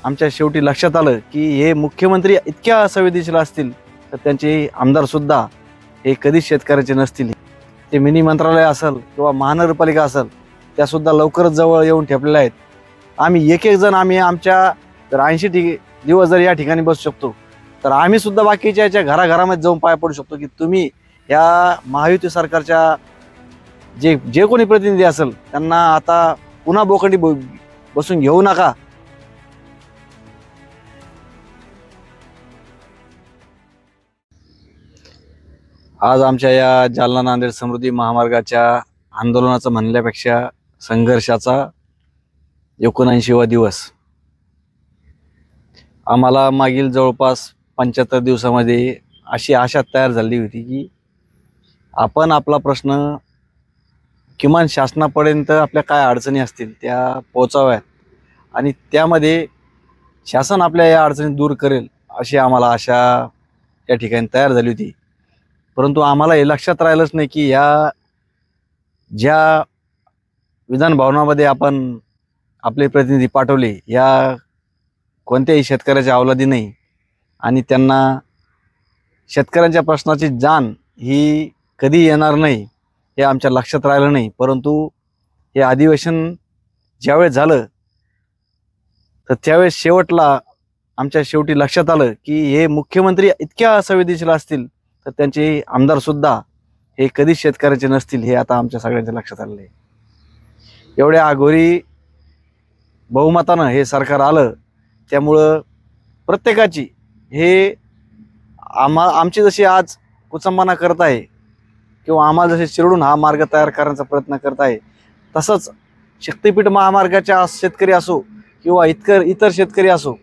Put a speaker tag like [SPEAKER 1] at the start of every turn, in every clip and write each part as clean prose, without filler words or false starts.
[SPEAKER 1] आमच्या शेवटी लक्षात आलं की हे मुख्यमंत्री इतक्या संवेदनशील असतील तर त्यांचे आमदारसुद्धा हे कधीच शेतकऱ्याचे नसतील. ते मिनी मंत्रालय असेल किंवा महानगरपालिका असेल त्यासुद्धा लवकरच जवळ येऊन ठेपलेल्या आहेत. आम्ही एक जण आमच्या जर 80 दिवस जर या ठिकाणी बसू शकतो तर आम्ही सुद्धा बाकीच्या याच्या घराघरामध्ये जाऊन पाय पडू शकतो की तुम्ही या महायुती सरकारच्या जे कोणी प्रतिनिधी असेल त्यांना आता पुन्हा बोकंडी बसून घेऊ नका. आज आमच्या या जालना नांदेड समृद्धी महामार्गाच्या आंदोलनाचं म्हणल्यापेक्षा संघर्षाचा 79वा दिवस. आम्हाला मागील जवळपास 75 दिवसामध्ये अशी आशा तयार झाली होती की आपण आपला प्रश्न किमान शासनापर्यंत आपल्या काय अडचणी असतील त्या पोहोचाव्यात आणि त्यामध्ये शासन आपल्या या अडचणी दूर करेल अशी आम्हाला आशा या ठिकाणी तयार झाली होती. परंतु आम्हाला हे लक्षात राहिलंच नाही की ज्या विधान भवनामध्ये आपण आपले प्रतिनिधी पाठवले या कोणत्याही शेतकऱ्याच्या अवलादी नाही आणि त्यांना शेतकऱ्यांच्या प्रश्नाची जाण ही कधी येणार नाही हे आमच्या लक्षात राहिलं नाही. परंतु हे अधिवेशन ज्यावेळेस झालं तर त्यावेळेस शेवटला आमच्या शेवटी लक्षात आलं की हे मुख्यमंत्री इतक्या संवेदनशील असतील तर त्यांचे आमदारसुद्धा हे कधीच शेतकऱ्याचे नसतील हे आता आमच्या सगळ्यांच्या लक्षात आलेलं आहे. एवढ्या अघोरी बहुमतानं हे सरकार आलं त्यामुळं प्रत्येकाची हे आमची जशी आज कुचंबना करत आहे किंवा आम्हाला जसे चिरडून हा मार्ग तयार करण्याचा प्रयत्न करत आहे तसंच शक्तिपीठ महामार्गाच्या शेतकरी असो किंवा इतर शेतकरी असो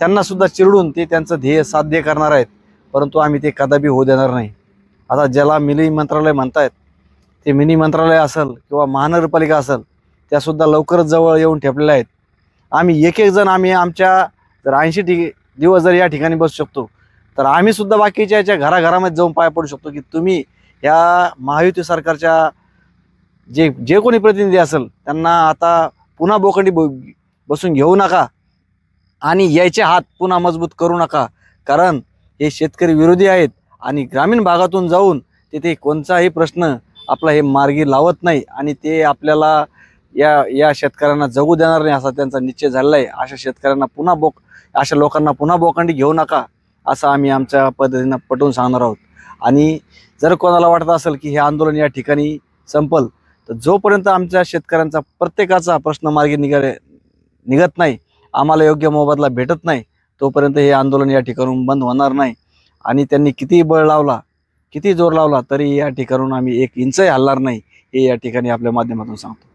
[SPEAKER 1] त्यांनासुद्धा चिरडून ते त्यांचं ध्येय साध्य करणार आहेत. परंतु आम्ही ते कदापि होऊ देणार नाही. आता ज्याला मिनी मंत्रालय म्हणतायत ते मिनी मंत्रालय असेल किंवा महानगरपालिका असेल त्यासुद्धा लवकरच जवळ येऊन ठेपलेल्या आहेत. आम्ही एक जण आमच्या जर 80 दिवस जर या ठिकाणी बसू शकतो तर आम्ही सुद्धा बाकीच्या याच्या घराघरामध्ये जाऊन पाय पडू शकतो की तुम्ही या महायुती सरकारच्या जे कोणी प्रतिनिधी असेल त्यांना आता पुन्हा बोकंडी बसून घेऊ नका आणि यायचे हात पुन्हा मजबूत करू नका. कारण हे शेतकरी विरोधी आहेत आणि ग्रामीण भागातून जाऊन तिथे कोणताही प्रश्न आपला हे मार्गी लावत नाही आणि ते आपल्याला या शेतकऱ्यांना जगू देणार नाही असा त्यांचा निश्चय झालेला आहे. अशा शेतकऱ्यांना अशा लोकांना पुन्हा बोकंडी घेऊ नका असं आम्ही आमच्या पद्धतीनं पटवून सांगणार आहोत. आणि जर कोणाला वाटत असेल की हे आंदोलन या ठिकाणी संपल तर जोपर्यंत आमच्या शेतकऱ्यांचा प्रत्येकाचा प्रश्न मार्गी निघत नाही आम्हाला योग्य मोबदला भेटत नाही तोपर्यंत हे आंदोलन या ठिकाणून बंद होणार नाही. आणि त्यांनी किती बळ लावला किती जोर लावला तरी या ठिकाणून आम्ही 1 इंचही हलणार नाही हे या ठिकाणी आपल्या माध्यमातून सांगतो.